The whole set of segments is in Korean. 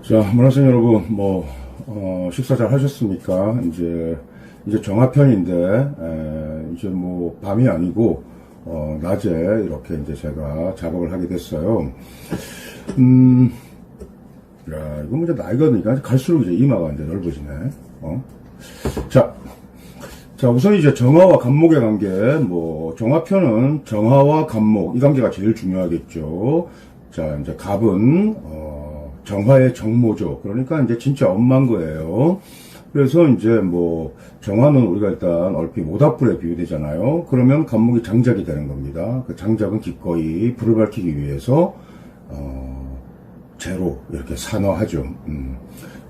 자, 문학생 여러분, 식사 잘 하셨습니까? 이제 정화편인데, 이제 밤이 아니고, 낮에 이렇게 이제 제가 작업을 하게 됐어요. 야, 이거 이제 나이가 드니까 갈수록 이제 이마가 이제 넓어지네. 자, 우선 이제 정화와 간목의 관계, 정화편은 정화와 간목, 이 관계가 제일 중요하겠죠. 자, 이제 갑은, 정화의 정모죠. 그러니까 이제 진짜 엄만 거예요. 그래서 이제 정화는 우리가 일단 얼핏 모닥불에 비유되잖아요. 그러면 간목이 장작이 되는 겁니다. 그 장작은 기꺼이 불을 밝히기 위해서, 재로 이렇게 산화하죠.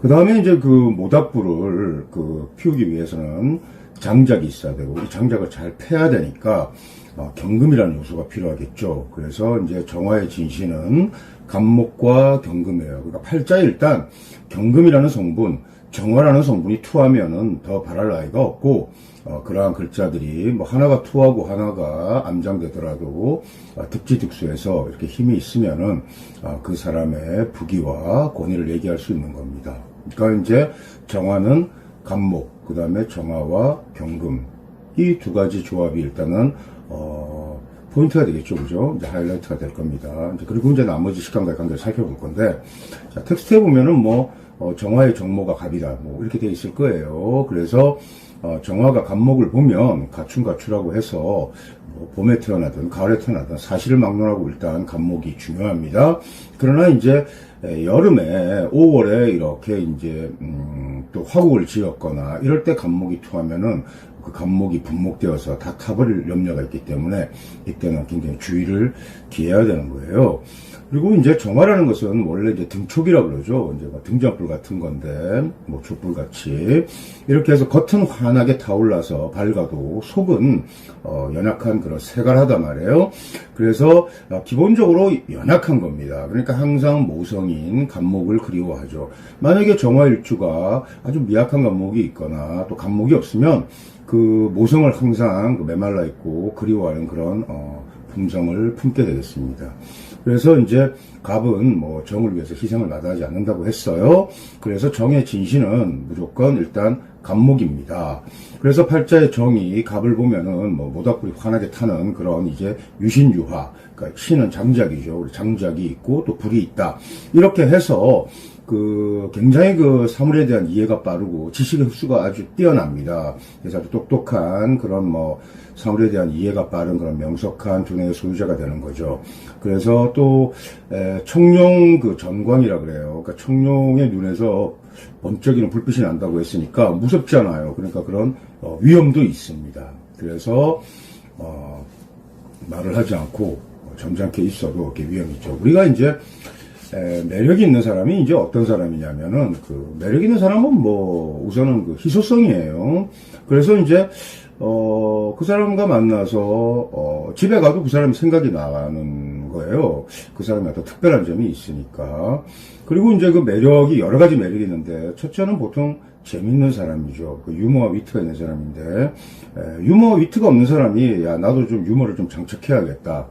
그 다음에 이제 그 모닥불을 피우기 위해서는 장작이 있어야 되고, 이 장작을 잘 패야 되니까, 경금이라는 요소가 필요하겠죠. 그래서 이제 정화의 진신은 간목과 경금이에요. 그러니까 팔자에 일단 경금이라는 성분, 정화라는 성분이 투하면은 더 바랄 나위가 없고, 그러한 글자들이 하나가 투하고 하나가 암장되더라도 득지득수해서 이렇게 힘이 있으면은 그 사람의 부귀와 권위를 얘기할 수 있는 겁니다. 그러니까 이제 정화는 간목, 그 다음에 정화와 경금, 이 두 가지 조합이 일단은 포인트가 되겠죠, 그죠? 이제 하이라이트가 될 겁니다. 그리고 이제 나머지 식감과의 관계를 살펴볼 건데, 자, 텍스트에 보면은 정화의 정모가 갑이다, 이렇게 되어 있을 거예요. 그래서, 정화가 간목을 보면 가춘가출하고 해서, 봄에 태어나든 가을에 태어나든 사실을 막론하고 일단 간목이 중요합니다. 그러나 이제, 여름에 5월에 이렇게 이제, 또 화국을 지었거나 이럴 때 간목이 투하면은 그 간목이 분목되어서 다 타버릴 염려가 있기 때문에 이때는 굉장히 주의를 기해야 되는 거예요. 그리고 이제 정화라는 것은 원래 이제 등촉이라고 그러죠. 이제 등잔불 같은 건데, 촛불 같이. 이렇게 해서 겉은 환하게 타올라서 밝아도 속은, 연약한 그런 색깔하단 말이에요. 그래서, 기본적으로 연약한 겁니다. 그러니까 항상 모성인 간목을 그리워하죠. 만약에 정화일주가 아주 미약한 간목이 있거나 또 간목이 없으면 그 모성을 항상 메말라 있고 그리워하는 그런, 품성을 품게 되겠습니다. 그래서 이제 갑은 정을 위해서 희생을 마다하지 않는다고 했어요. 그래서 정의 진신은 무조건 일단 간목입니다. 그래서 팔자의 정이 갑을 보면은 모닥불이 환하게 타는 그런 이제 유신유화, 그러니까 신은 장작이죠. 장작이 있고 또 불이 있다. 이렇게 해서 굉장히 사물에 대한 이해가 빠르고 지식의 흡수가 아주 뛰어납니다. 그래서 아주 똑똑한 그런 사물에 대한 이해가 빠른 그런 명석한 두뇌의 소유자가 되는 거죠. 그래서 또, 청룡 전광이라 그래요. 그러니까 청룡의 눈에서 번쩍이는 불빛이 난다고 했으니까 무섭잖아요. 그러니까 그런, 위험도 있습니다. 그래서, 말을 하지 않고 점잖게 있어도 이렇게 위험이 있죠. 우리가 이제, 매력이 있는 사람이 이제 어떤 사람이냐면은 매력 있는 사람은 우선은 희소성이에요. 그래서 이제 그 사람과 만나서 집에 가도 그 사람이 생각이 나는 거예요. 그 사람이 어떤 특별한 점이 있으니까. 그리고 이제 그 매력이 여러 가지 매력이 있는데 첫째는 보통 재밌는 사람이죠. 유머와 위트가 있는 사람인데 유머와 위트가 없는 사람이 야 나도 좀 유머를 좀 장착해야겠다.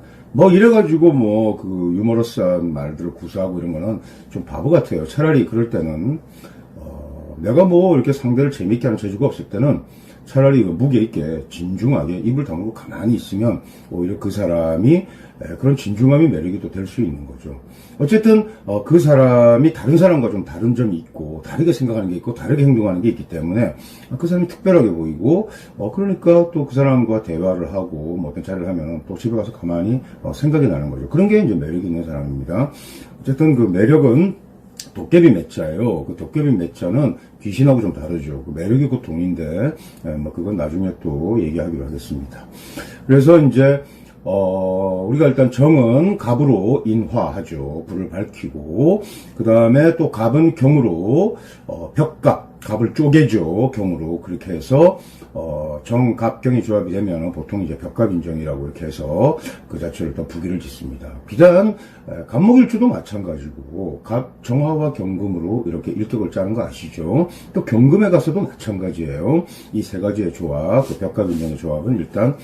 이래가지고 유머러스한 말들을 구사하고 이런 거는 좀 바보 같아요. 차라리 그럴 때는, 내가 이렇게 상대를 재밌게 하는 재주가 없을 때는 차라리 무게 있게 진중하게 입을 다물고 가만히 있으면 오히려 그 사람이 그런 진중함이 매력이 또 될 수 있는 거죠. 어쨌든 그 사람이 다른 사람과 좀 다른 점이 있고 다르게 생각하는 게 있고 다르게 행동하는 게 있기 때문에 그 사람이 특별하게 보이고 그러니까 또 그 사람과 대화를 하고 어떤 자리를 하면 또 집에 가서 가만히 생각이 나는 거죠. 그런 게 이제 매력 있는 사람입니다. 어쨌든 그 매력은 도깨비 매자예요. 그 도깨비 매자는 귀신하고 좀 다르죠. 매력이 곧 돈인데, 그건 나중에 또 얘기하기로 하겠습니다. 그래서 이제, 우리가 일단 정은 갑으로 인화하죠. 불을 밝히고, 그 다음에 또 갑은 경으로, 갑을 쪼개죠. 경으로. 그렇게 해서, 정갑경이 조합이 되면 보통 이제 벽갑인정이라고 이렇게 해서 그 자체를 더 부기를 짓습니다. 비단 갑목일주도 마찬가지고 정화와 경금으로 이렇게 일격을 짜는 거 아시죠? 또 경금에 가서도 마찬가지예요. 이 세 가지의 조합, 벽갑인정의 조합은 일단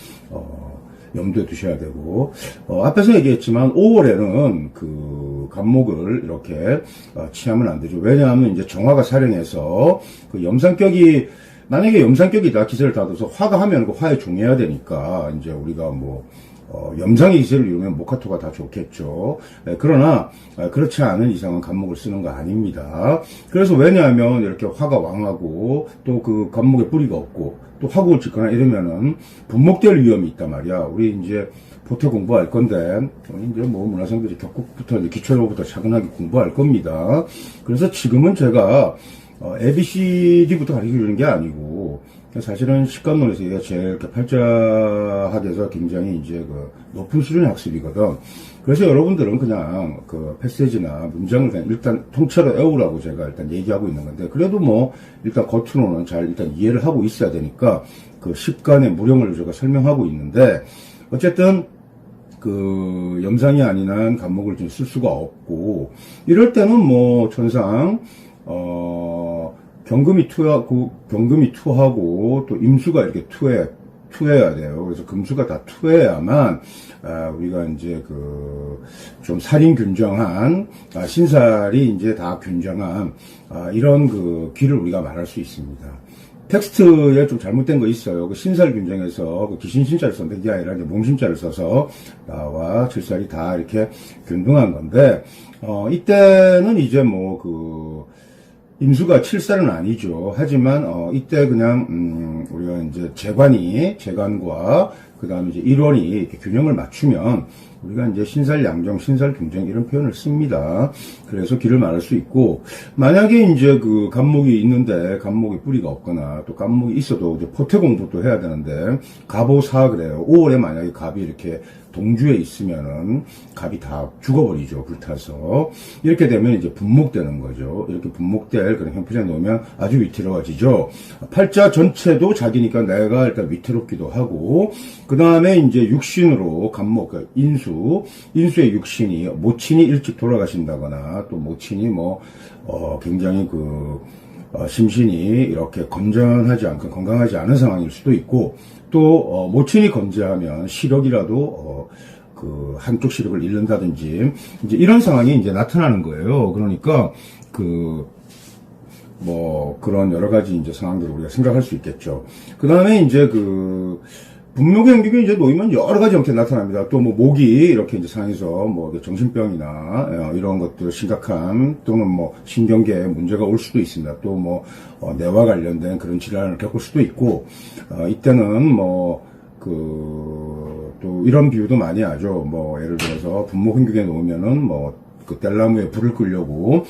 염두에 두셔야 되고, 앞에서 얘기했지만 5월에는 그 간목을 이렇게 취하면 안 되죠. 왜냐하면 이제 정화가 살행해서 그 염산격이, 만약에 염산격이다 기세를 닫아서 화가 하면 그 화에 종해야 되니까 이제 우리가 뭐 염상의 기세를 이루면 모카토가 다 좋겠죠. 그러나 그렇지 않은 이상은 간목을 쓰는 거 아닙니다. 그래서 왜냐하면 이렇게 화가 왕하고 또 그 간목에 뿌리가 없고 또 화국을 짓거나 이러면은 분목될 위험이 있단 말이야. 우리 이제 보태 공부할 건데 이제 뭐 문화생들이 격국부터 이제 기초부터 차근하게 공부할 겁니다. 그래서 지금은 제가 ABCD부터 가르쳐주는 게 아니고, 사실은 식감론에서 얘가 제일 이렇게 팔자학에서 굉장히 이제 그 높은 수준의 학습이거든. 그래서 여러분들은 그냥 그 패세지나 문장을 그냥 일단 통째로 외우라고 제가 일단 얘기하고 있는 건데, 그래도 뭐 일단 겉으로는 잘 일단 이해를 하고 있어야 되니까 그 식간의 무령을 제가 설명하고 있는데, 어쨌든 그 염상이 아닌 한 간목을 좀 쓸 수가 없고, 이럴 때는 뭐 천상 경금이 투하고, 또 임수가 이렇게 투해야 돼요. 그래서 금수가 다 투해야만, 우리가 이제 좀 살인균정한, 신살이 이제 다 균정한, 이런 귀를 우리가 말할 수 있습니다. 텍스트에 좀 잘못된 거 있어요. 그 신살균정에서 그 기신신자를 썼는데, 그게 아니라 이제 몸신자를 써서 나와 칠살이 다 이렇게 균등한 건데, 이때는 이제 임수가 7살은 아니죠. 하지만, 이때 그냥, 우리가 이제 재관과, 그 다음에 이제 일원이 이렇게 균형을 맞추면, 우리가 이제 신살 양정, 신살 균정 이런 표현을 씁니다. 그래서 길을 말할 수 있고, 만약에 이제 그 간목이 있는데, 간목에 뿌리가 없거나, 또 간목이 있어도 이제 포태 공부도 해야 되는데, 갑오사 그래요. 5월에 만약에 갑이 이렇게 동주에 있으면은 갑이 다 죽어버리죠. 불타서. 이렇게 되면 이제 분목되는 거죠. 이렇게 분목될 그런 형편에 놓으면 아주 위태로워지죠. 팔자 전체도 자기니까 내가 일단 위태롭기도 하고, 그 다음에 이제 육신으로 간목, 그러니까 인수의 육신이, 모친이 일찍 돌아가신다거나, 또 모친이 굉장히 심신이 이렇게 건전하지 않고 건강하지 않은 상황일 수도 있고, 또 모친이 건재하면 시력이라도 한쪽 시력을 잃는다든지 이제 이런 상황이 이제 나타나는 거예요. 그러니까 그런 여러 가지 이제 상황들을 우리가 생각할 수 있겠죠. 그 다음에 이제 분묘의 연기가 이제 놓이면 여러 가지 형태가 나타납니다. 또 목이 이렇게 이제 상해서 정신병이나 이런 것들 심각한, 또는 신경계에 문제가 올 수도 있습니다. 또 뇌와 관련된 그런 질환을 겪을 수도 있고, 이때는 또 이런 비유도 많이 하죠. 예를 들어서 분모근경에 놓으면은 그 뗄나무에 불을 끄려고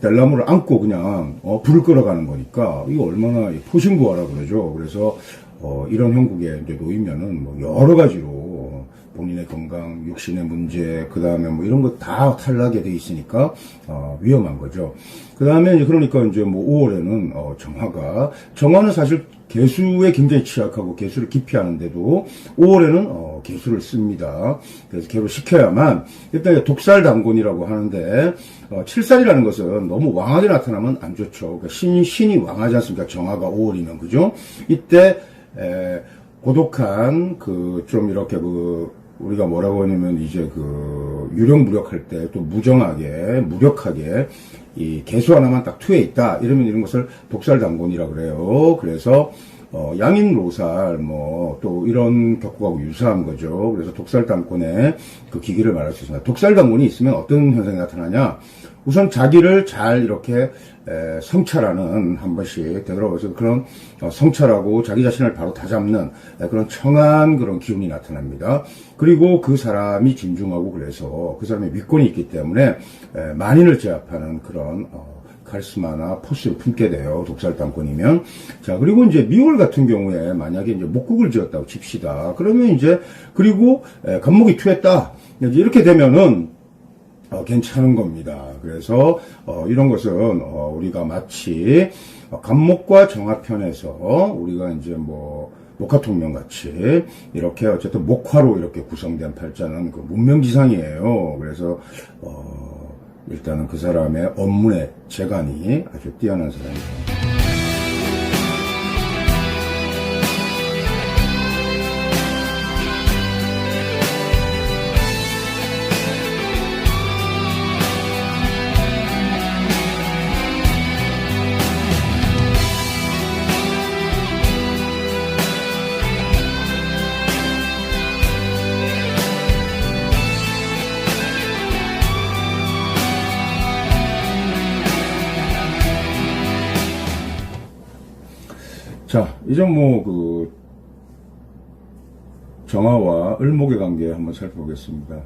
뗄나무를 안고 그냥 불을 끌어가는 거니까 이거 얼마나 포신구하라 그러죠. 그래서 이런 형국에 이제 놓이면은 여러 가지로 본인의 건강, 육신의 문제, 그 다음에 이런 거 다 탈락이 돼 있으니까 위험한 거죠. 그 다음에 그러니까 이제 5월에는 정화는 사실 개수에 굉장히 취약하고 개수를 기피하는데도 5월에는 개수를 씁니다. 그래서 개로 시켜야만, 일단 독살단곤이라고 하는데, 7살이라는 것은 너무 왕하게 나타나면 안 좋죠. 그러니까 신이 왕하지 않습니까? 정화가 5월이면, 그죠? 이때 고독한 좀 이렇게 우리가 뭐라고 하냐면 이제 유령무력할 때 또 무력하게 이 개수 하나만 딱 투에 있다 이러면 이런 것을 독살단곤이라고 그래요. 그래서 양인로살 또 이런 격국하고 유사한 거죠. 그래서 독살단곤의 그 기기를 말할 수 있습니다. 독살단곤이 있으면 어떤 현상이 나타나냐? 우선 자기를 잘 이렇게 성찰하는, 한 번씩 되돌아와서 그런 성찰하고 자기 자신을 바로 다잡는 그런 청한 그런 기운이 나타납니다. 그리고 그 사람이 진중하고, 그래서 그 사람의 위권이 있기 때문에 만인을 제압하는 그런 카리스마나 포스를 품게 돼요. 독살단권이면. 자, 그리고 이제 미월 같은 경우에 만약에 이제 목국을 지었다고 칩시다. 그러면 이제, 그리고 간목이 투했다. 이렇게 되면은 괜찮은 겁니다. 그래서 이런 것은 우리가 마치 간목과 정화편에서 우리가 이제 목화통명 같이 이렇게 어쨌든 목화로 이렇게 구성된 팔자는 문명지상이에요. 그래서 일단은 그 사람의 업문의 재간이 아주 뛰어난 사람이죠. 자, 이제 뭐, 정화와 을목의 관계 한번 살펴보겠습니다.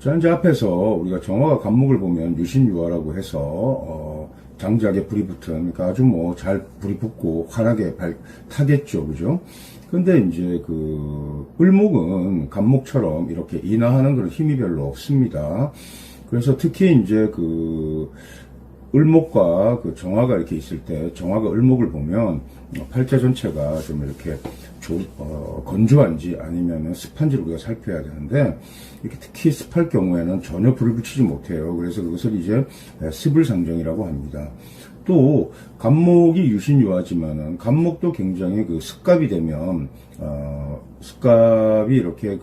자, 이제 앞에서 우리가 정화가 간목을 보면 유신유화라고 해서, 장작에 불이 붙은, 그러니까 아주 뭐 잘 불이 붙고 환하게 타겠죠. 그죠? 근데 이제 을목은 간목처럼 이렇게 인하하는 그런 힘이 별로 없습니다. 그래서 특히 이제 을목과 정화가 이렇게 있을 때, 정화가 을목을 보면 팔자 전체가 좀 이렇게 건조한지 아니면 습한지를 우리가 살펴야 되는데, 이렇게 특히 습할 경우에는 전혀 불을 붙이지 못해요. 그래서 그것을 이제 습을상정이라고 합니다. 또 간목이 유신유화지만은 간목도 굉장히 습갑이 되면 습갑이 이렇게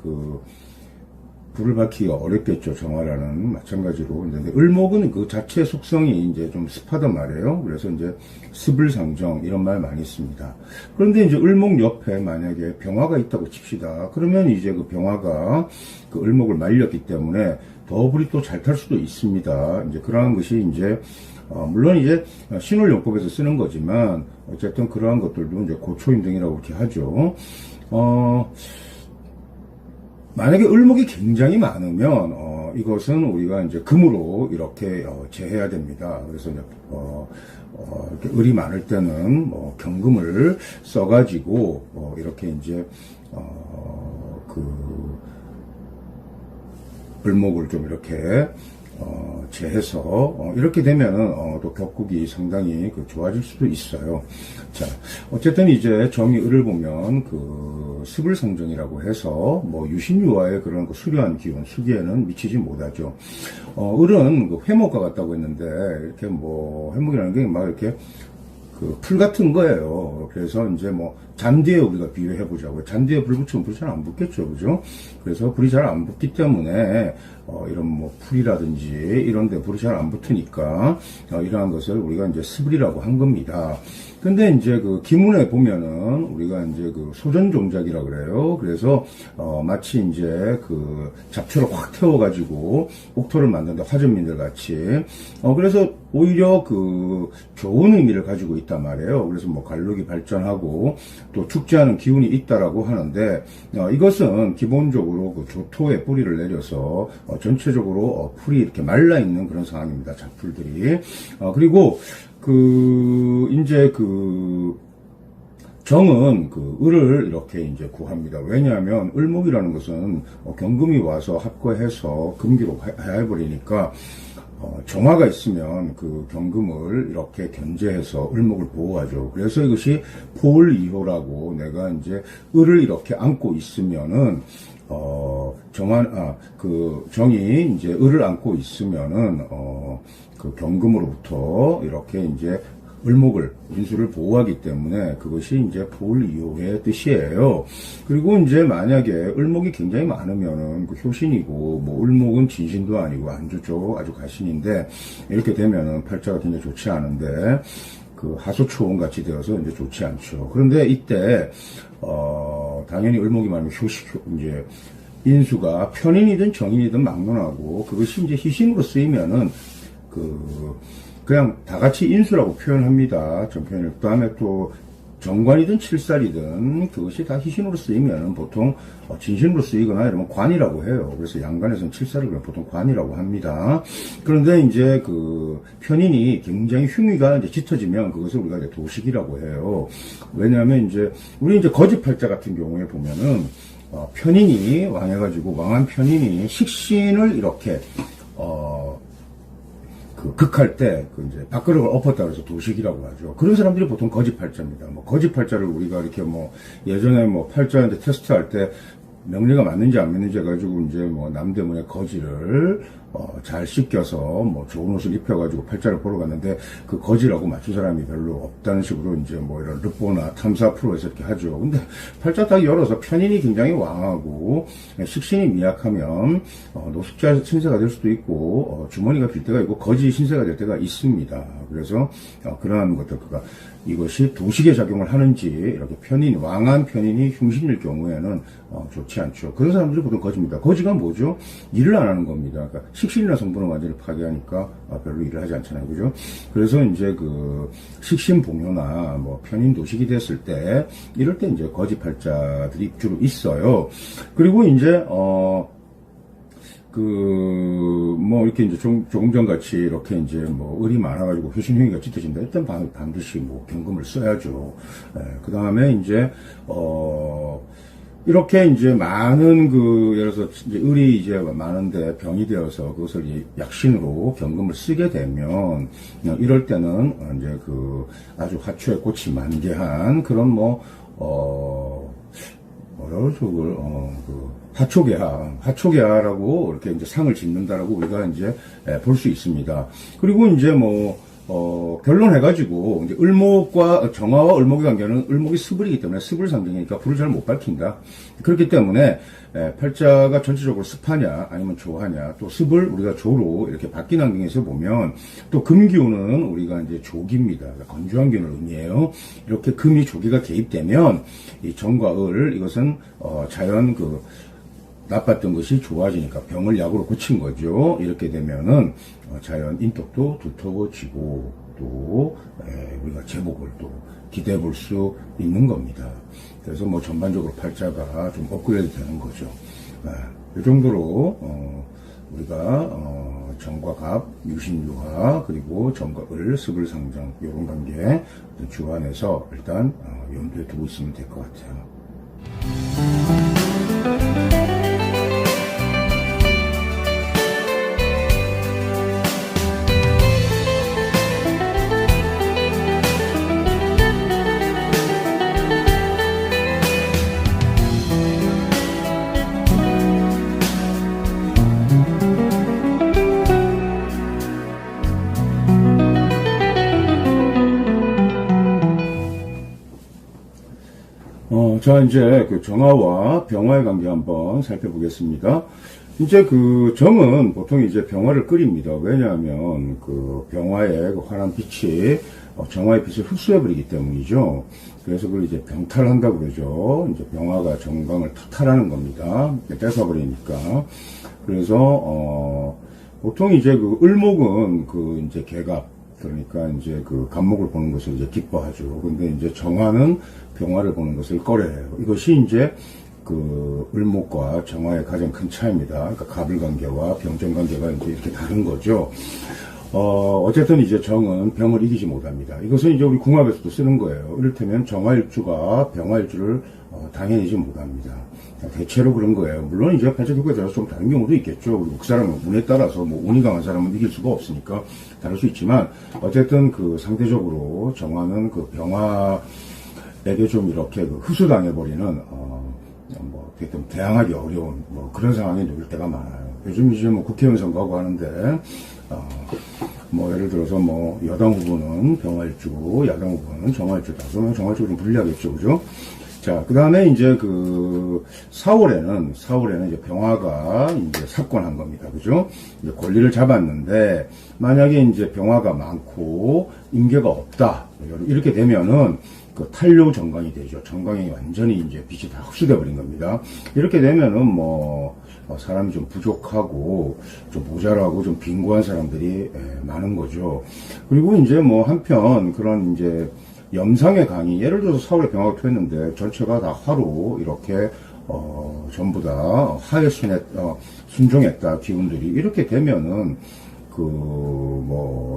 불을 밝히기가 어렵겠죠. 정화라는 마찬가지로. 근데 을목은 그 자체 속성이 이제 좀 습하단 말이에요. 그래서 이제 습을상정 이런 말 많이 씁니다. 그런데 이제 을목 옆에 만약에 병화가 있다고 칩시다. 그러면 이제 병화가 을목을 말렸기 때문에 더 불이 또 잘 탈 수도 있습니다. 이제 그러한 것이 이제 물론 이제 신월용법에서 쓰는 거지만 어쨌든 그러한 것들도 이제 고초임등이라고 이렇게 하죠. 만약에 을목이 굉장히 많으면 이것은 우리가 이제 금으로 이렇게 제해야 됩니다. 그래서 이제 이렇게 을이 많을 때는 경금을 써가지고 이렇게 이제 을목을 좀 이렇게 제해서 이렇게 되면은 또 격국이 상당히 좋아질 수도 있어요. 자, 어쨌든 이제 정이 을을 보면 습을상정이라고 해서 유신유화의 그런 수려한 기운, 수기에는 미치지 못하죠. 을은 회목과 같다고 했는데 이렇게 회목이라는 게 막 이렇게 풀 같은 거예요. 그래서 이제 잔디에 우리가 비유해 보자고요. 잔디에 불 붙이면 불이 잘 안 붙겠죠. 그죠? 그래서 불이 잘 안 붙기 때문에, 이런 풀이라든지 이런 데 불이 잘 안 붙으니까, 이러한 것을 우리가 이제 습을이라고 한 겁니다. 근데 이제 기문에 보면은 우리가 이제 소전종작이라 그래요. 그래서, 마치 이제 잡초를 확 태워가지고 옥토를 만드는데 화전민들 같이. 그래서 오히려 좋은 의미를 가지고 있단 말이에요. 그래서 관록이 발전하고 또 축제하는 기운이 있다라고 하는데, 이것은 기본적으로 조토에 뿌리를 내려서 전체적으로 풀이 이렇게 말라 있는 그런 상황입니다. 잡풀들이. 그리고 이제 정은 을을 이렇게 이제 구합니다. 왜냐하면 을목이라는 것은 경금이 와서 합거해서 금기로 해버리니까 정화가 있으면 경금을 이렇게 견제해서 을목을 보호하죠. 그래서 이것이 포을이호라고, 내가 이제 을을 이렇게 안고 있으면은 정이 이제 을을 안고 있으면은 경금으로부터 이렇게 이제 을목을, 인수를 보호하기 때문에 그것이 이제 포을이호의 뜻이에요. 그리고 이제 만약에 을목이 굉장히 많으면은 효신이고, 을목은 진신도 아니고 안 좋죠. 아주 가신인데, 이렇게 되면은 팔자가 굉장히 좋지 않은데, 하소초원 같이 되어서 이제 좋지 않죠. 그런데 이때, 당연히 을목이 많으면 이제, 인수가 편인이든 정인이든 막론하고, 그것이 이제 희신으로 쓰이면은, 그냥 다 같이 인수라고 표현합니다. 정편을. 그 다음에 또 정관이든 칠살이든 그것이 다 희신으로 쓰이면 보통 진신으로 쓰이거나 이러면 관이라고 해요. 그래서 양관에서는 칠살을 그냥 보통 관이라고 합니다. 그런데 이제 편인이 굉장히 흉위가 이제 짙어지면 그것을 우리가 이제 도식이라고 해요. 왜냐하면 이제 우리 이제 거짓팔자 같은 경우에 보면은 편인이 왕해가지고 왕한 편인이 식신을 이렇게 극할 때, 이제, 밥그릇을 엎었다 그래서 도식이라고 하죠. 그런 사람들이 보통 거짓팔자입니다. 거짓팔자를 우리가 이렇게 예전에 팔자한테 테스트할 때, 명리가 맞는지 안 맞는지 해가지고, 이제 남대문의 거지를, 잘 씻겨서, 좋은 옷을 입혀가지고 팔자를 보러 갔는데, 그 거지라고 맞춘 사람이 별로 없다는 식으로, 이제 이런 르포나 탐사 프로에서 이렇게 하죠. 근데, 팔자 딱 열어서 편인이 굉장히 왕하고, 식신이 미약하면, 노숙자 신세가 될 수도 있고, 주머니가 빌 때가 있고, 거지 신세가 될 때가 있습니다. 그래서, 그러한 것들, 이것이 도식에 작용을 하는지, 이렇게 왕한 편인이 흉신일 경우에는, 좋지 않죠. 그런 사람들이 보통 거지입니다. 거지가 뭐죠? 일을 안 하는 겁니다. 그러니까 식신이나 성분을 완전히 파괴하니까 별로 일을 하지 않잖아요. 그죠? 그래서 이제 그 식신봉요나 뭐 편인도식이 됐을 때 이럴 때 이제 거지팔자들이 주로 있어요. 그리고 이제 뭐, 이렇게 이제 조금 전같이 이렇게 이제 뭐, 을이 많아가지고 효신형이가 짙어진다. 일단 반드시 뭐, 경금을 써야죠. 그 다음에 이제, 이렇게 이제 많은 예를 들어서 이제 을이 이제 많은데 병이 되어서 그것을 이제 약신으로 경금을 쓰게 되면, 이럴 때는 이제 아주 화초의 꽃이 만개한 그런 뭐, 뭐라고 그러죠, 그걸, 화초계화라고 이렇게 이제 상을 짓는다라고 우리가 이제 볼 수 있습니다. 그리고 이제 뭐, 결론해가지고, 이제 을목과, 정화와 을목의 관계는 을목이 습을이기 때문에 습을 상징이니까 불을 잘 못 밝힌다. 그렇기 때문에, 팔자가 전체적으로 습하냐, 아니면 조하냐, 또 습을 우리가 조로 이렇게 바뀐 환경에서 보면, 또 금기운은 우리가 이제 조기입니다. 건조한 기운을 의미해요. 이렇게 금이 조기가 개입되면, 이 정과 을, 이것은, 자연 나빴던 것이 좋아지니까 병을 약으로 고친 거죠. 이렇게 되면은 자연 인덕도 두터워지고 또 우리가 제복을 또 기대해 볼 수 있는 겁니다. 그래서 뭐 전반적으로 팔자가 좀 업그레이드 되는 거죠. 이 정도로 우리가 정과 갑, 유신유화, 그리고 정과 을, 습을 상정 이런 관계 주안에서 일단 염두에 두고 있으면 될 것 같아요. 자, 이제 정화와 병화의 관계 한번 살펴보겠습니다. 이제 정은 보통 이제 병화를 끓입니다. 왜냐하면 병화의 환한 빛이 정화의 빛을 흡수해버리기 때문이죠. 그래서 그걸 이제 병탈한다고 그러죠. 이제 병화가 정강을 탈하는 겁니다. 뺏어버리니까. 그래서, 보통 이제 을목은 이제 개갑, 그러니까 이제 간목을 보는 것을 이제 기뻐하죠. 근데 이제 정화는 병화를 보는 것을 꺼려해요. 이것이 이제 을목과 정화의 가장 큰 차이입니다. 그러니까 갑을 관계와 병정 관계가 이제 이렇게 다른 거죠. 어쨌든 이제 정은 병을 이기지 못합니다. 이것은 이제 우리 궁합에서도 쓰는 거예요. 이를테면 정화일주가 병화일주를 당해내지 못합니다. 대체로 그런 거예요. 물론 이제 팔자교과에 따라서 좀 다른 경우도 있겠죠. 우리 사람은 운에 따라서 뭐 운이 강한 사람은 이길 수가 없으니까 다를 수 있지만 어쨌든 상대적으로 정화는 병화에게 좀 이렇게 흡수당해버리는 뭐 되게 대항하기 어려운 뭐 그런 상황에 놓일 때가 많아요. 요즘 이제 뭐 국회의원 선거하고 하는데 뭐 예를 들어서 뭐 여당 후보는 병화일주고 야당 후보는 정화일주다. 그러면 정화일주가 좀 불리하겠죠, 그죠? 자, 그 다음에 이제 4월에는 이제 병화가 이제 사건한 겁니다. 그죠? 이제 권리를 잡았는데, 만약에 이제 병화가 많고, 임계가 없다. 이렇게 되면은, 탄료 정강이 되죠. 정강이 완전히 이제 빛이 다 흡수돼 버린 겁니다. 이렇게 되면은 사람이 좀 부족하고, 좀 모자라고, 좀 빈곤한 사람들이 많은 거죠. 그리고 이제 한편 그런 이제, 염상의 강이, 예를 들어서 4월에 병화가 토했는데, 전체가 다 화로, 이렇게, 전부 다 화에 순종했다, 기운들이. 이렇게 되면은,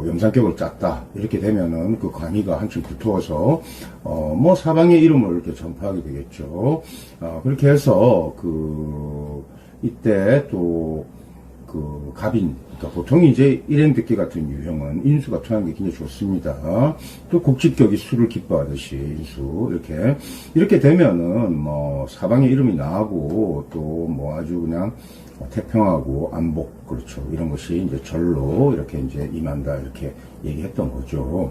염상격을 짰다. 이렇게 되면은, 관이가 한층 두터워서, 사방의 이름을 이렇게 전파하게 되겠죠. 그렇게 해서, 이때 또, 갑인, 그러니까 보통 이제 일행듣기 같은 유형은 인수가 토하는 게 굉장히 좋습니다. 또 국직격이 수를 기뻐하듯이 인수 이렇게 되면은 사방의 이름이 나하고 또 아주 그냥 태평하고 안복 그렇죠. 이런 것이 이제 절로 이렇게 이제 임한다 이렇게 얘기했던 거죠.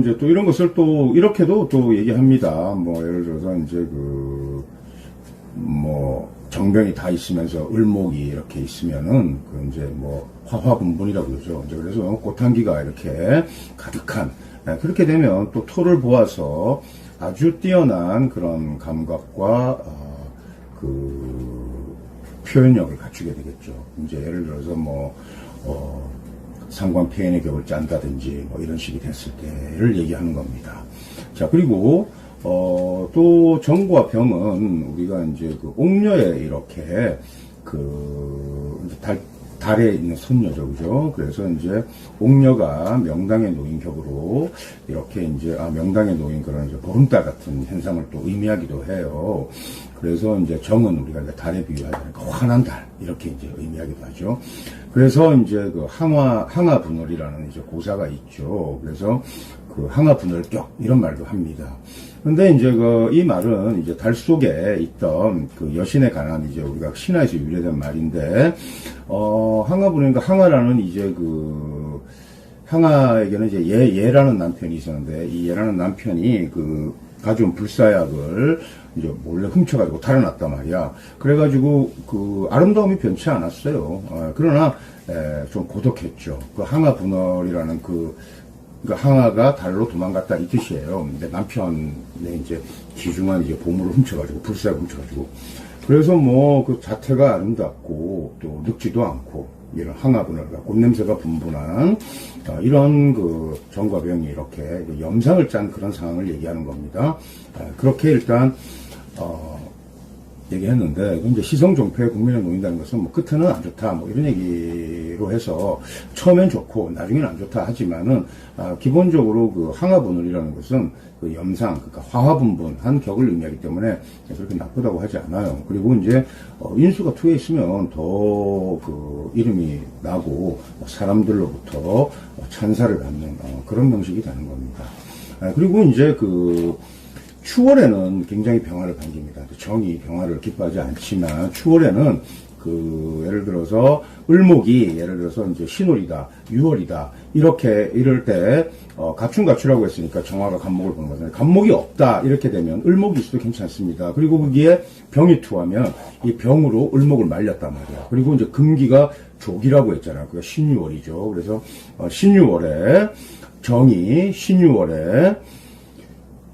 이제 또 이런 것을 또 이렇게도 또 얘기합니다. 예를 들어서 이제 정병이 다 있으면서 을목이 이렇게 있으면은, 이제 화화분분이라고 그러죠. 이제 그래서 꽃향기가 이렇게 가득한, 그렇게 되면 또 토를 보아서 아주 뛰어난 그런 감각과, 그 표현력을 갖추게 되겠죠. 이제 예를 들어서 상관 표현의 격을 짠다든지 이런 식이 됐을 때를 얘기하는 겁니다. 자, 그리고 또 정과 병은 우리가 이제 그 옥녀에 이렇게 달에 있는 선녀죠, 그죠? 그래서 이제 옥녀가 명당에 놓인 격으로 이렇게 이제 명당에 놓인 그런 이제 보름달 같은 현상을 또 의미하기도 해요. 그래서 이제 정은 우리가 이제 달에 비유하니까 환한 달 이렇게 이제 의미하기도 하죠. 그래서 이제 그 항하분월이라는 이제 고사가 있죠. 그래서 그 항하분월격 이런 말도 합니다. 근데 이제 이 말은 이제 달 속에 있던 그 여신에 관한 이제 우리가 신화에서 유래된 말인데, 항하분월인가 항하라는 이제 항하에게는 이제 예라는 남편이 있었는데, 이 예라는 남편이 가져온 불사약을 이제 몰래 훔쳐가지고 달아났단 말이야. 그래가지고 아름다움이 변치 않았어요. 그러나 좀 고독했죠. 항하분월이라는 항아가 달로 도망갔다 이 뜻이에요. 근데 남편의 이제 귀중한 이제 보물을 훔쳐가지고, 불사를 훔쳐가지고. 그래서 그 자태가 아름답고, 또 늙지도 않고, 이런 항아분월과 꽃냄새가 분분한, 이런 정과 병이 이렇게 염상을 짠 그런 상황을 얘기하는 겁니다. 그렇게 일단, 얘기했는데, 이제 시성종표에 국민에 놓인다는 것은 끝에는 안 좋다, 이런 얘기로 해서, 처음엔 좋고, 나중에는 안 좋다 하지만은, 기본적으로 항하분월이라는 것은 염상, 그러니까 화화분분한 격을 의미하기 때문에 그렇게 나쁘다고 하지 않아요. 그리고 이제, 인수가 투에 있으면 더 이름이 나고, 사람들로부터 찬사를 받는, 그런 명식이 되는 겁니다. 그리고 이제 추월에는 굉장히 병화를 반깁니다. 정이 병화를 기뻐하지 않지만, 추월에는 예를 들어서, 을목이, 예를 들어서 이제 신월이다, 유월이다, 이럴 때, 가춘가추라고 했으니까 정화가 간목을 보는 거잖아요. 간목이 없다, 이렇게 되면 을목이 있어도 괜찮습니다. 그리고 거기에 병이 투하면, 이 병으로 을목을 말렸단 말이야. 그리고 이제 금기가 족이라고 했잖아요. 그게 신유월이죠. 그래서, 신유월에, 신유월에,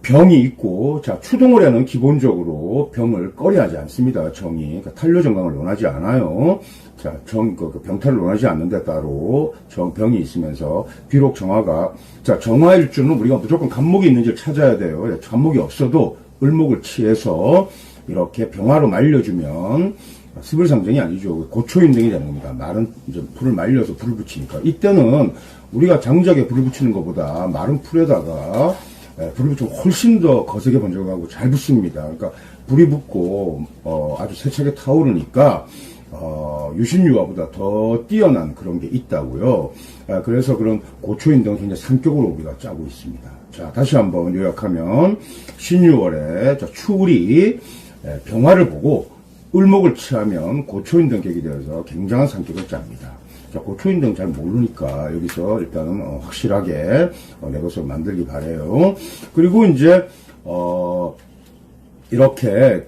병이 있고, 자, 추동월에는 기본적으로 병을 꺼려하지 않습니다. 정이. 그러니까 탄료정강을 논하지 않아요. 자, 병탈을 논하지 않는데 따로 병이 있으면서, 비록 정화일 줄은 우리가 무조건 간목이 있는지를 찾아야 돼요. 간목이 없어도 을목을 취해서 이렇게 병화로 말려주면, 습을 상정이 아니죠. 고초인등이 되는 겁니다. 마른, 이제 불을 말려서 불을 붙이니까. 이때는 우리가 장작에 불을 붙이는 것보다 마른 풀에다가 불을 붙이면 훨씬 더 거세게 번져가고 잘 붙습니다. 그러니까 불이 붙고 아주 세차게 타오르니까 유신유화보다 더 뛰어난 그런 게 있다고요. 그래서 그런 고초인등은 굉장히 상격으로 우리가 짜고 있습니다. 자, 다시 한번 요약하면 신유월에 추울이 병화를 보고 을목을 취하면 고초인등 격이 되어서 굉장한 상격을 짭니다. 자, 고초인등 잘 모르니까 여기서 일단은 확실하게 내 것을 만들기 바래요. 그리고 이제 이렇게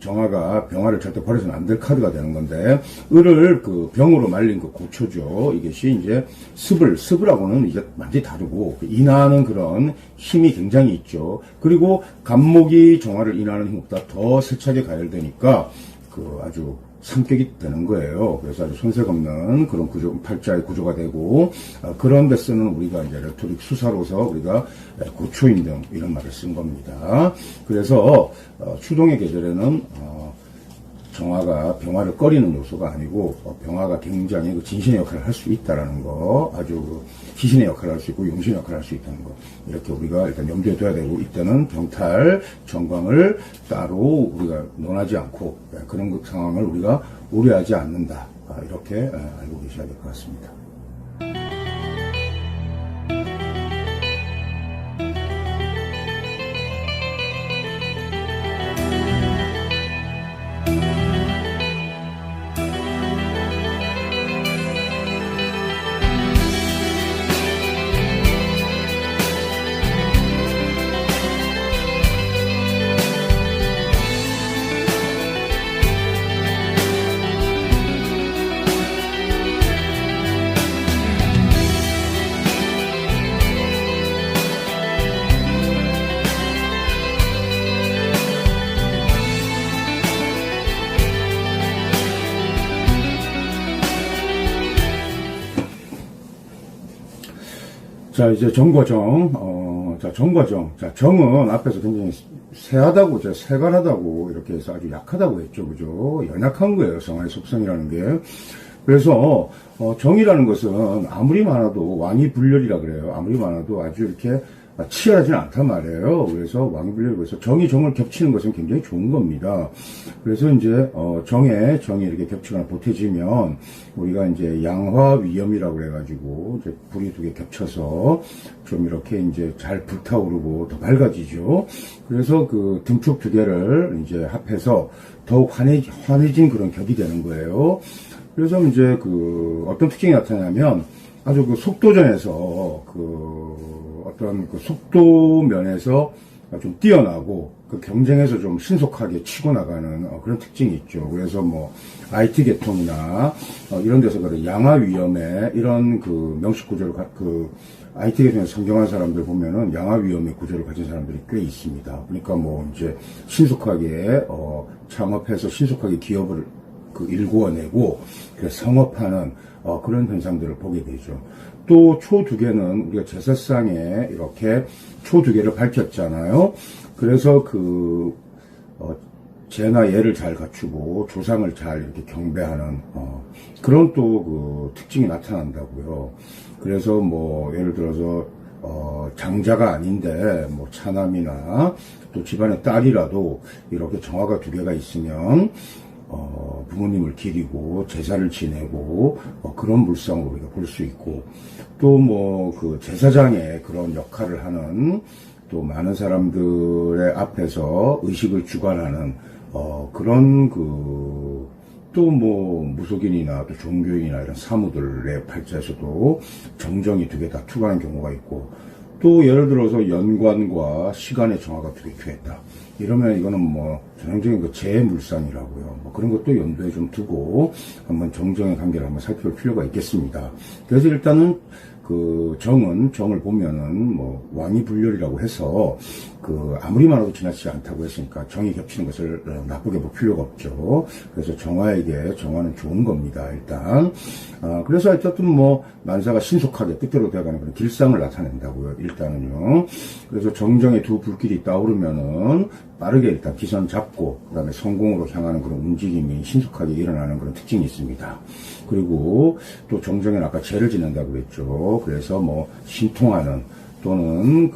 정화가 병화를 절대 버려서는 안 될 카드가 되는 건데, 을을 병으로 말린 고초죠. 이것이 이제 습을하고는 이제 완전히 다르고, 인하하는 그런 힘이 굉장히 있죠. 그리고 간목이 정화를 인하하는 힘보다 더 세차게 가열되니까, 아주 상격이 되는 거예요. 그래서 아주 손색 없는 그런 팔자의 구조가 되고, 그런 데 쓰는 우리가 이제 레토릭 수사로서 우리가 고초인등 이런 말을 쓴 겁니다. 그래서 추동의 계절에는 정화가 병화를 꺼리는 요소가 아니고 병화가 굉장히 진신의 역할을 할 수 있다라는 거, 아주 기신의 역할을 할 수 있고 용신의 역할을 할 수 있다는 거, 이렇게 우리가 일단 염두에 둬야 되고, 이때는 병탈 정광을 따로 우리가 논하지 않고 그런 상황을 우리가 우려하지 않는다, 이렇게 알고 계셔야 될 것 같습니다. 자, 이제 정과 정. 자, 정과 정. 자, 정은 앞에서 굉장히 세하다고, 세간하다고, 이렇게 해서 아주 약하다고 했죠. 그죠? 연약한 거예요. 성화의 속성이라는 게. 그래서, 정이라는 것은 아무리 많아도 왕이불렬이라 그래요. 아무리 많아도 아주 이렇게 치열하지는 않단 말이에요. 그래서 왕이불렬, 그래서 정이 정을 겹치는 것은 굉장히 좋은 겁니다. 그래서 이제, 정이 이렇게 겹치거나 보태지면, 우리가 이제 양화위염이라고 그래가지고, 이제 불이 두 개 겹쳐서 좀 이렇게 이제 잘 불타오르고 더 밝아지죠. 그래서 그 등축 두 개를 이제 합해서 더욱 환해진 그런 격이 되는 거예요. 그래서 이제 그 어떤 특징이 나타나냐면, 아주 그 속도전에서 어떤 그 속도 면에서 좀 뛰어나고 그 경쟁에서 좀 신속하게 치고 나가는 그런 특징이 있죠. 그래서 뭐 IT 계통이나 이런 데서 그런 양화 위험의 이런 그 명식 구조를 IT 계통에서 성경한 사람들 보면은 양화 위험의 구조를 가진 사람들이 꽤 있습니다. 그러니까 뭐 이제 신속하게 창업해서 신속하게 기업을 일구어내고 그래서 성업하는 그런 현상들을 보게 되죠. 또 초 두 개는 우리가 제사상에 이렇게 초 두 개를 밝혔잖아요. 그래서 제나 예를 잘 갖추고 조상을 잘 이렇게 경배하는 그런 또 그 특징이 나타난다고요. 그래서 뭐 예를 들어서 장자가 아닌데 뭐 차남이나 또 집안의 딸이라도 이렇게 정화가 두 개가 있으면 부모님을 기리고 제사를 지내고 그런 물상으로 우리가 볼 수 있고 또 뭐 그 제사장의 그런 역할을 하는 또 많은 사람들의 앞에서 의식을 주관하는 그런 또 뭐 무속인이나 또 종교인이나 이런 사무들의 팔자에서도 정정이 두 개 다 투과하는 경우가 있고 또 예를 들어서 연관과 시간의 정화가 두 개 큐했다. 이러면 이거는 뭐 전형적인 그 재물상이라고요. 뭐 그런 것도 염두에 좀 두고 한번 정정의 관계를 한번 살펴볼 필요가 있겠습니다. 그래서 일단은 그 정을 보면은 뭐 왕이불렬이라고 해서 아무리 많아도 지나치지 않다고 했으니까 정이 겹치는 것을 나쁘게 볼 필요가 없죠. 그래서 정화에게 정화는 좋은 겁니다. 일단 그래서 어쨌든 뭐 만사가 신속하게 뜻대로 되어가는 그런 길상을 나타낸다고요. 일단은요. 그래서 정정의 두 불길이 떠오르면은 빠르게 일단 기선 잡고 그다음에 성공으로 향하는 그런 움직임이 신속하게 일어나는 그런 특징이 있습니다. 그리고 또 정정에는 아까 제를 지낸다고 그랬죠. 그래서 뭐 신통하는 또는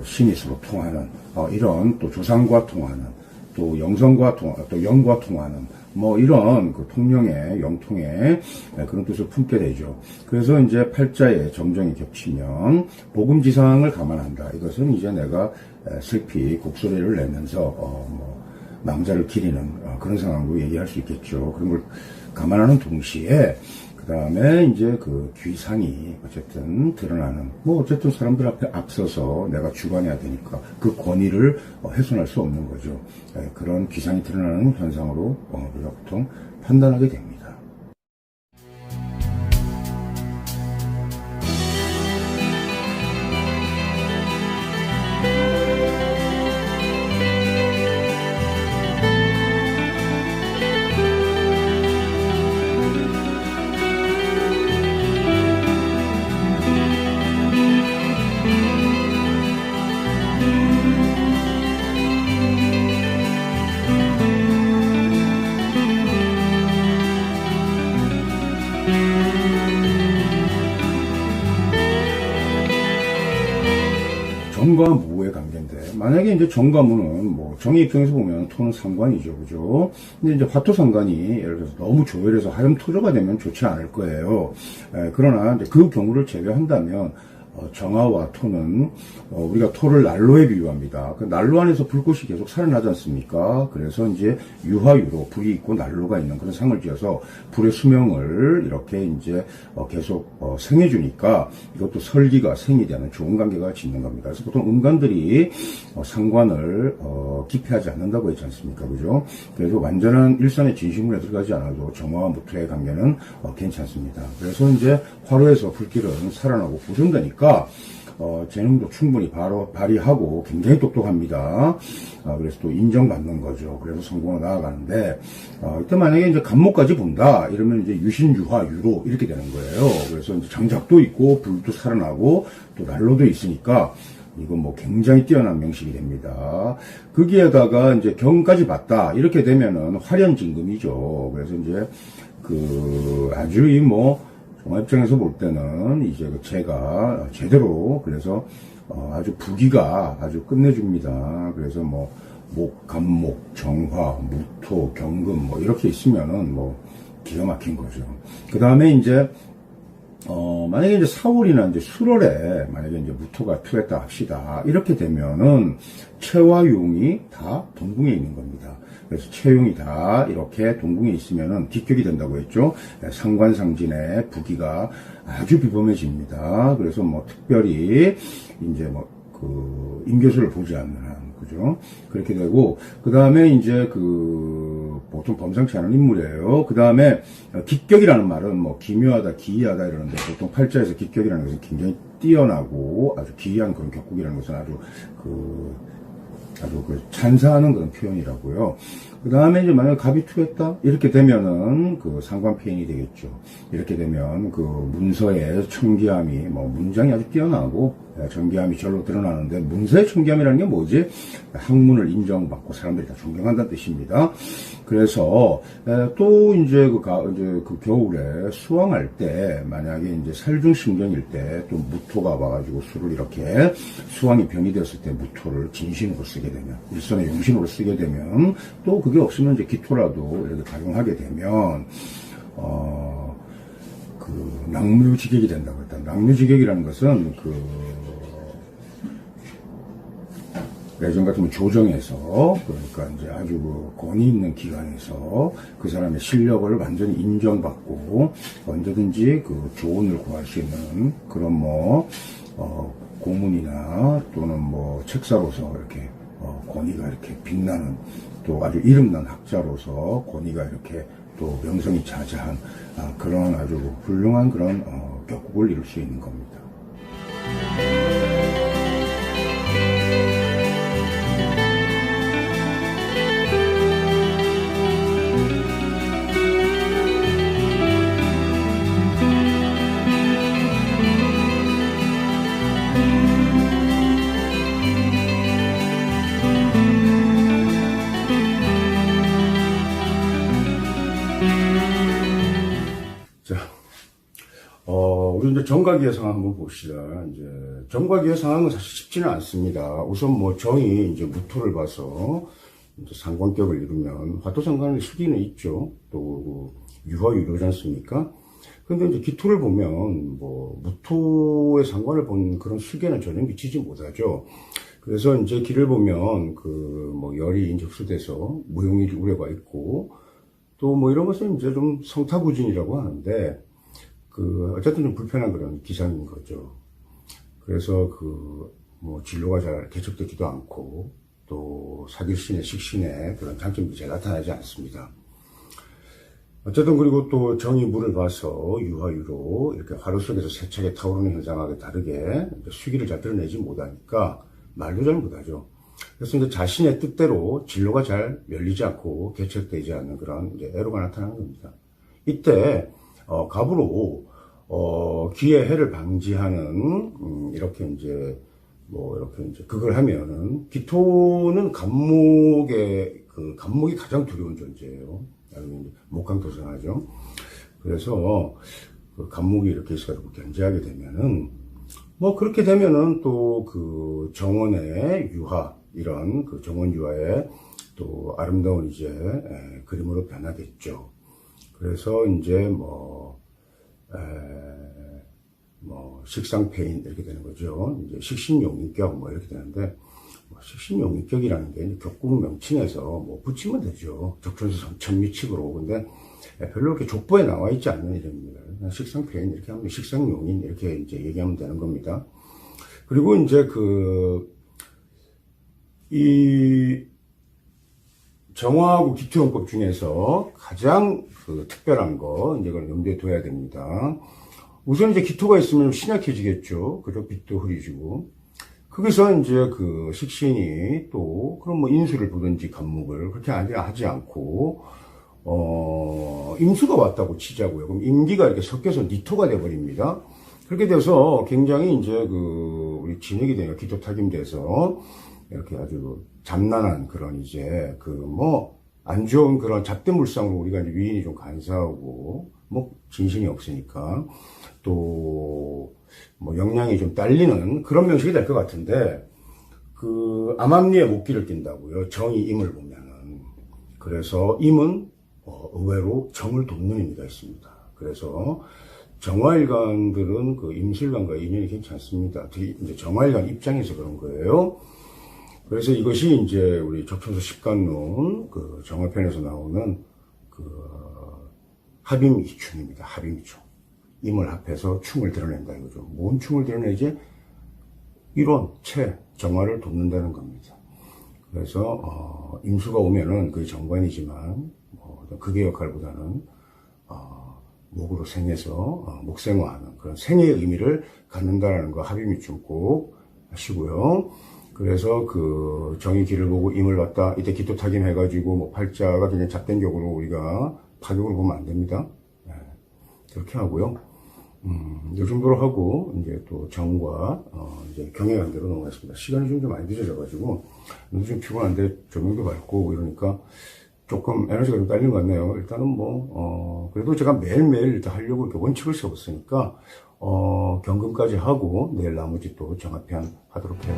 신이 서로 통하는 이런 또 조상과 통하는 또 영성과 또 영과 통하는 뭐 이런 통령의 영통의 그런 뜻을 품게 되죠. 그래서 이제 팔자에 정정이 겹치면 복음지상을 감안한다. 이것은 이제 내가 슬피 곡소리를 내면서 망자를 기리는 그런 상황으로 얘기할 수 있겠죠. 그런 걸 감안하는 동시에 그 다음에 이제 귀상이 어쨌든 드러나는, 어쨌든 사람들 앞에 앞서서 내가 주관해야 되니까 그 권위를 훼손할 수 없는 거죠. 그런 귀상이 드러나는 현상으로 우리가 보통 판단하게 됩니다. 정과 무의 관계인데, 만약에 이제 정과 무는, 정의 입장에서 보면 토는 상관이죠. 그죠? 근데 이제 화토 상관이 예를 들어서 너무 조열해서 하염토조가 되면 좋지 않을 거예요. 그러나 이제 그 경우를 제외한다면, 정화와 토는 우리가 토를 난로에 비유합니다. 그 난로 안에서 불꽃이 계속 살아나지 않습니까? 그래서 이제 유화유로 불이 있고 난로가 있는 그런 상을 지어서 불의 수명을 이렇게 이제 계속 생해주니까 이것도 설기가 생이 되는 좋은 관계가 짓는 겁니다. 그래서 보통 음간들이 상관을 기피하지 않는다고 했지 않습니까? 그죠? 그래서 완전한 일산의 진심문에 들어가지 않아도 정화와 무토의 관계는 괜찮습니다. 그래서 이제 화로에서 불길은 살아나고 보존되니까 재능도 충분히 발휘하고 굉장히 똑똑합니다. 그래서 또 인정받는 거죠. 그래서 성공으로 나아가는데, 이때 만약에 이제 간목까지 본다, 이러면 이제 유신, 유화, 유로, 이렇게 되는 거예요. 그래서 이제 장작도 있고, 불도 살아나고, 또 난로도 있으니까, 이건 뭐 굉장히 뛰어난 명식이 됩니다. 거기에다가 이제 경까지 봤다, 이렇게 되면은 활연진금이죠. 그래서 이제 아주 종합 입장에서 볼 때는 이제 제가 제대로, 그래서 아주 부기가 아주 끝내줍니다. 그래서 목, 간목, 정화, 무토, 경금 이렇게 있으면은 기가 막힌 거죠. 그 다음에 이제 만약에 이제 4월이나 이제 7월에 만약에 이제 무토가 투했다 합시다. 이렇게 되면은 채와 용이 다 동궁에 있는 겁니다. 그래서 채용이 다 이렇게 동궁에 있으면은 뒷격이 된다고 했죠. 상관상진의 부기가 아주 비범해집니다. 그래서 특별히 이제 임계수를 보지 않는 한, 그죠? 그렇게 되고, 그 다음에 이제 보통 범상치 않은 인물이에요. 그 다음에 기격이라는 말은 기묘하다, 기이하다 이러는데, 보통 팔자에서 기격이라는 것은 굉장히 뛰어나고 아주 기이한 그런 격국이라는 것은 아주 찬사하는 그런 표현이라고요. 그 다음에 이제 만약에 갑이 투했다? 이렇게 되면은 상관폐인이 되겠죠. 이렇게 되면 문서의 청기함이, 문장이 아주 뛰어나고, 청기함이 절로 드러나는데, 문서의 청기함이라는 게 뭐지? 학문을 인정받고 사람들이 다 존경한다는 뜻입니다. 그래서, 또 이제 겨울에 수왕할 때, 만약에 이제 살중신경일 때, 또 무토가 와가지고 술을 이렇게, 수왕이 병이 되었을 때 무토를 진신으로 쓰게 되면, 일선의 용신으로 쓰게 되면, 또 그게 없으면 이제 기토라도 이렇게 가용하게 되면, 낙묘지객이 된다고 했다. 낙묘지객이라는 것은 예전 같으면 조정에서, 그러니까 이제 아주 권위 있는 기관에서 그 사람의 실력을 완전히 인정받고 언제든지 조언을 구할 수 있는 그런 고문이나 또는 책사로서 이렇게 권위가 이렇게 빛나는, 또 아주 이름난 학자로서 권위가 이렇게 또 명성이 자자한 그런 아주 훌륭한 그런 격국을 이룰 수 있는 겁니다. 우리 이제 정각위의 상황 한번 봅시다. 이제 정각위의 상황은 사실 쉽지는 않습니다. 우선 정이 이제 무토를 봐서 이제 상관격을 이루면 화토상관의 수기는 있죠. 또 유화 유료지 않습니까? 근데 이제 기토를 보면 무토의 상관을 본 그런 수계는 전혀 미치지 못하죠. 그래서 이제 기를 보면 열이 이제 흡수돼서 무용일 우려가 있고, 또 이런 것은 이제 좀 성타구진이라고 하는데, 어쨌든 좀 불편한 그런 기상인 거죠. 그래서 진로가 잘 개척되지도 않고, 또 사길신의 식신의 그런 장점이 잘 나타나지 않습니다. 어쨌든 그리고 또 정이 물을 봐서 유화유로 이렇게 화로 속에서 세차게 타오르는 현상하고 다르게 수기를 잘 드러내지 못하니까 말도 잘 못하죠. 그래서 이제 자신의 뜻대로 진로가 잘 열리지 않고 개척되지 않는 그런 이제 애로가 나타나는 겁니다. 이때 갑으로 기의 해를 방지하는 이렇게 이제 그걸 하면은, 기토는 간목이 가장 두려운 존재예요. 목강토성하죠. 그래서 간목이 이렇게 있어가지고 견제하게 되면은, 그렇게 되면은 또 정원의 유화, 이런 정원 유화의 또 아름다운 이제 그림으로 변하겠죠. 그래서 이제 식상패인 이렇게 되는 거죠. 이제 식신용인격 이렇게 되는데, 식신용인격이라는 게 격국 명칭에서 붙이면 되죠. 적천수 천미칙으로. 근데 별로 이렇게 족보에 나와 있지 않는 이름입니다. 그냥 식상패인 이렇게 하면 식상용인 이렇게 이제 얘기하면 되는 겁니다. 그리고 이제 이 정화하고 기토용법 중에서 가장 특별한 거, 이걸 염두에 둬야 됩니다. 우선 이제 기토가 있으면 신약해지겠죠. 그죠? 빛도 흐려지고. 거기서 이제 그 식신이 또, 그럼 뭐 인수를 보든지 간목을 그렇게 하지 않고, 임수가 왔다고 치자고요. 그럼 임기가 이렇게 섞여서 니토가 돼버립니다. 그렇게 돼서 굉장히 이제 그, 우리 진흙이 되냐, 기토 타김돼서, 이렇게 아주 잠난한 그런 이제 그 뭐, 안 좋은 그런 잡된 물상으로 우리가 이제 위인이 좀 간사하고, 뭐, 진신이 없으니까, 또, 뭐, 역량이 좀 딸리는 그런 명식이 될 것 같은데, 그, 암암리에 목기를 띈다고요. 정이 임을 보면은. 그래서 임은, 의외로 정을 돕는 의미가 있습니다. 그래서, 정화일관들은 그 임술관과 인연이 괜찮습니다. 특히 이제 정화일관 입장에서 그런 거예요. 그래서 이것이 이제 우리 적천수 십간론 그 정화편에서 나오는 그 합임이충입니다. 합임이충. 임을 합해서 충을 드러낸다 이거죠. 뭔 충을 드러내지? 이론, 체, 정화를 돕는다는 겁니다. 그래서 임수가 오면은 그게 정관이지만 극의 역할보다는 목으로 생해서 목생화하는 그런 생의 의미를 갖는다라는 거 합임이충 꼭 하시고요. 그래서 그 정의 길을 보고 임을 봤다. 이때 기토타김 해가지고 뭐 팔자가 그냥 잡된 격으로 우리가 파격으로 보면 안 됩니다. 네. 그렇게 하고요. 요 정도로 하고 이제 또 정과 이제 경의 관계로 넘어갔습니다. 시간이 좀 많이 늦어져가지고 오늘 좀 피곤한데 조명도 밝고 이러니까 조금 에너지가 좀 딸린 것 같네요. 일단은 뭐 그래도 제가 매일매일 일단 하려고 이렇게 원칙을 세웠으니까 경금까지 하고 내일 나머지 또 정화편 하도록 해요.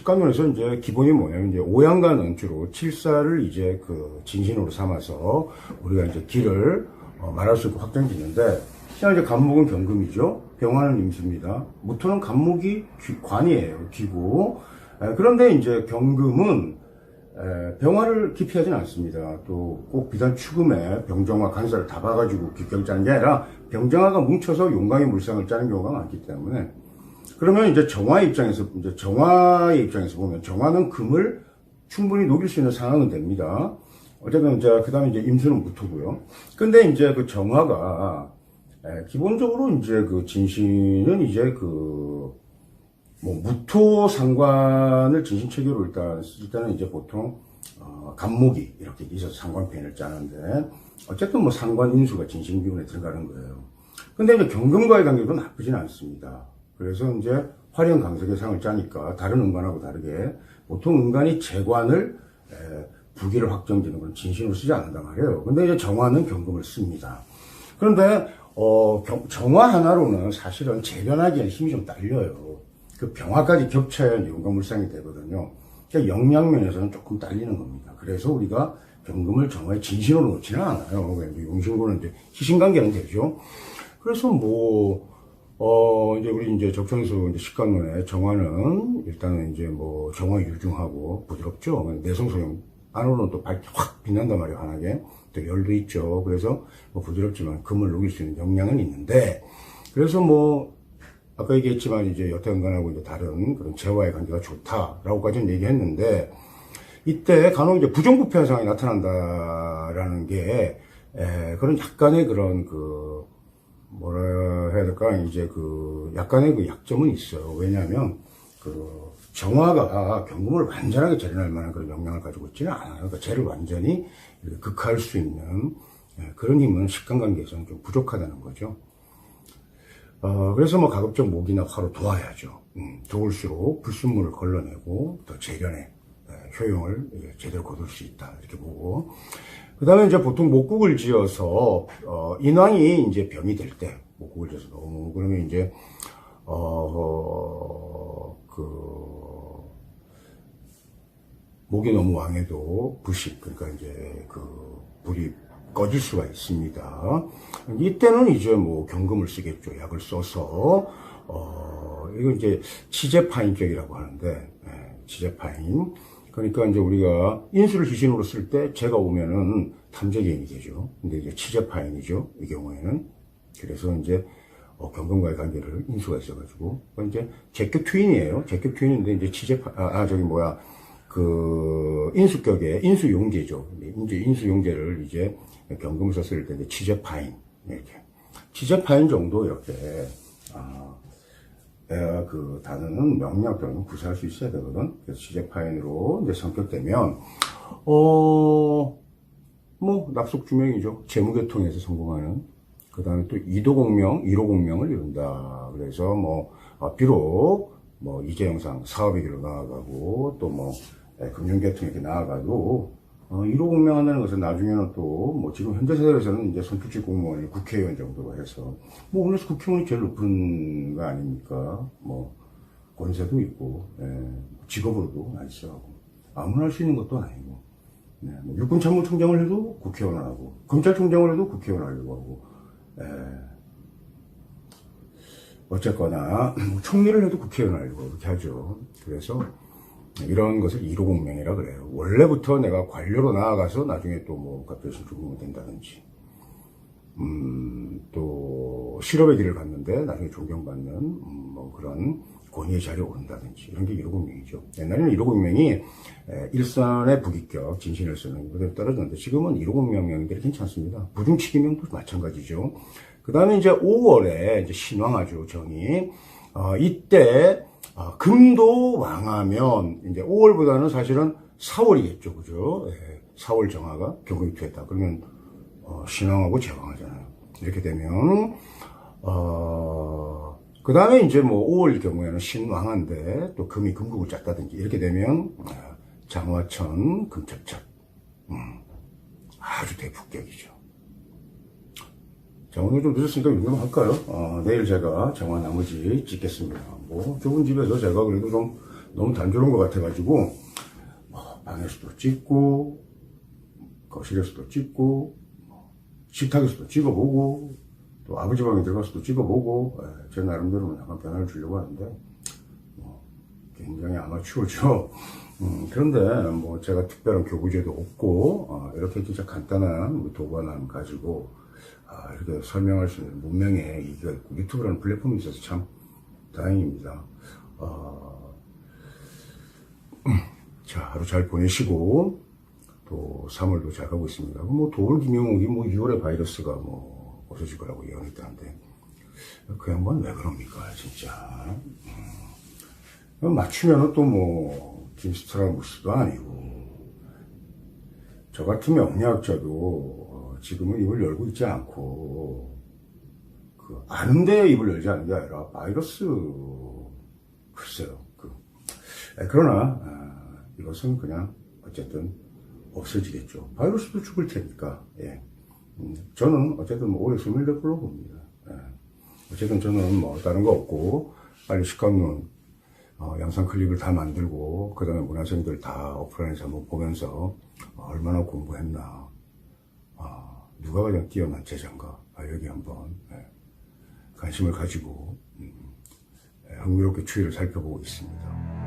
십간론에서 이제 기본이 뭐냐면 이제 오양간 은주로 칠사를 이제 그 진신으로 삼아서 우리가 이제 길을 말할 수 있고 확정짓는데, 시장 이제 간목은 경금이죠. 병화는 임수입니다. 무토는 간목이 관이에요. 귀고. 그런데 이제 경금은 병화를 기피하지는 않습니다. 또 꼭 비단 추금에 병정화 간사를 다 봐가지고 기경 짜는 게 아니라 병정화가 뭉쳐서 용광의 물상을 짜는 경우가 많기 때문에, 그러면 이제 정화의 입장에서 보면 정화는 금을 충분히 녹일 수 있는 상황은 됩니다. 어쨌든 이제 그 다음에 이제 임수는 무토고요. 근데 이제 그 정화가 기본적으로 이제 그 진신은 이제 그 뭐 무토 상관을 진신 체계로 일단 쓸 때는 이제 보통 간목이 이렇게 있어서 상관편을 짜는데, 어쨌든 뭐 상관 인수가 진신 기운에 들어가는 거예요. 근데 이제 경금과의 관계도 나쁘진 않습니다. 그래서 이제 화령 강석의 상을 짜니까 다른 은관하고 다르게 보통 은관이 재관을 부기를 확정되는 건 진신으로 쓰지 않는단 말이에요. 근데 이제 정화는 경금을 씁니다. 그런데 정화 하나로는 사실은 재변하기에는 힘이 좀 딸려요. 그 병화까지 겹쳐야 용광물상이 되거든요. 그러니까 영양면에서는 조금 딸리는 겁니다. 그래서 우리가 경금을 정화의 진신으로 놓지는 않아요. 용신고는 이제 희신관계는 되죠. 그래서 이제 우리 이제 적천수 이제 식간론에 정화는 일단은 이제 뭐 정화 유중하고 부드럽죠. 내성 소용 안으로는 또 밝게 확 빛난단 말이에요. 환하게. 또 열도 있죠. 그래서 뭐 부드럽지만 금을 녹일 수 있는 역량은 있는데, 그래서 뭐 아까 얘기했지만 이제 여태은간하고 이제 다른 그런 재화의 관계가 좋다라고까지는 얘기했는데, 이때 간혹 이제 부정부패 현상이 나타난다라는 게, 그런 약간의 그런 뭐라 해야 될까, 이제 약간의 그 약점은 있어요. 왜냐하면, 정화가 경금을 완전하게 재련할 만한 그런 역량을 가지고 있지는 않아요. 그러니까 쟤를 완전히 극화할 수 있는 그런 힘은 식간관계에서는 좀 부족하다는 거죠. 그래서 뭐 가급적 목이나 화로 도와야죠. 도울수록 불순물을 걸러내고 더 재련에 효용을 제대로 거둘 수 있다. 이렇게 보고. 그 다음에 이제 보통 목국을 지어서, 인왕이 이제 병이 될 때, 목국을 지어서 너무, 그러면 이제, 목이 너무 왕해도 부식, 그러니까 이제 불이 꺼질 수가 있습니다. 이때는 이제 뭐 경금을 쓰겠죠. 약을 써서, 이거 이제 치제파인격이라고 하는데, 치제파인. 그러니까 이제 우리가 인수를 희신으로 쓸 때 제가 오면은 탐재개인이 되죠. 근데 이제 치제파인이죠. 이 경우에는. 그래서 이제 경금과의 관계를 인수가 있어가지고 이제 제격 투인이에요. 제격 투인인데 이제 인수격의 인수용제죠. 이제 인수용제를 이제 경금을 썼을 때 이제 치제파인 이렇게 치제파인 정도 이렇게 내가 단어는 명략적으로 구사할 수 있어야 되거든. 그래서 치제파인으로 이제 성격되면, 뭐, 납속주명이죠. 재무계통에서 성공하는. 그 다음에 또 이도공명, 1호공명을 이룬다. 그래서 비록, 이재영상 사업의 길로 나아가고, 또 금융계통 이렇게 나아가도, 1호 공명한다는 것은 나중에는 또, 지금 현재 세대에서는 이제 선출직 공무원이 국회의원 정도로 해서, 오늘서 국회의원이 제일 높은 거 아닙니까? 권세도 있고, 직업으로도 나이스하고, 아무나 할 수 있는 것도 아니고, 육군참모총장을 해도 국회의원을 하고, 검찰총장을 해도 국회의원을 하려고 하고, 어쨌거나, 총리를 해도 국회의원을 하려고 그렇게 하죠. 그래서, 이런 것을 1호 공명이라 그래요. 원래부터 내가 관료로 나아가서 나중에 또 갑자기 죽으면 된다든지, 또 실업의 길을 갔는데 나중에 존경받는 그런 권위의 자리에 오른다든지 이런 게 1호 공명이죠. 옛날에는 1호 공명이 일선의 부기격, 진신을 쓰는 그대로 떨어졌는데 지금은 1호 공명명들이 괜찮습니다. 부중치기명도 마찬가지죠. 그 다음에 이제 5월에 이제 신왕하죠, 정이. 이때 금도 왕하면 이제 5월보다는 사실은 4월이겠죠, 그죠? 4월 정화가 경금이 투했다. 그러면 신왕하고 제왕하잖아요. 이렇게 되면 그 다음에 이제 5월 경우에는 신왕한데 또 금이 금국을 짰다든지 이렇게 되면 장화천 금첩첩 아주 대폭격이죠. 자, 오늘 좀 늦었으니까 이거 할까요? 내일 제가 정화 나머지 찍겠습니다. 좁은 집에서 제가 그래도 좀 너무 단조로운 것 같아가지고, 방에서도 찍고, 거실에서도 찍고, 식탁에서도 찍어보고, 또 아버지 방에 들어가서도 찍어보고, 제 나름대로는 약간 변화를 주려고 하는데, 굉장히 아마추어죠. 그런데 제가 특별한 교구제도 없고, 이렇게 진짜 간단한 도구 하나 가지고, 이렇게 설명할 수 있는 문명의 이게 유튜브라는 플랫폼이 있어서 참 다행입니다. 자, 하루 잘 보내시고, 또 3월도 잘 가고 있습니다. 도울 김용욱이 6월에 바이러스가 없어질 거라고 예언했다는데, 그 양반 왜 그럽니까, 진짜. 맞추면은 또 김스트라무스도 아니고, 저 같으면 영리학자도 지금은 입을 열고 있지 않고, 아는데 입을 열지 않는 게 아니라, 바이러스, 글쎄요. 그러나, 이것은 그냥, 어쨌든, 없어지겠죠. 바이러스도 죽을 테니까, 예. 저는, 어쨌든, 올해 소멸될 걸로 봅니다. 예. 어쨌든 저는 다른 거 없고, 빨리 식강론, 영상 클립을 다 만들고, 그 다음에 문화생들 다 오프라인에서 한번 보면서, 얼마나 공부했나. 누가 가장 뛰어난 제자인가. 여기 한번 관심을 가지고 흥미롭게 추이를 살펴보고 있습니다.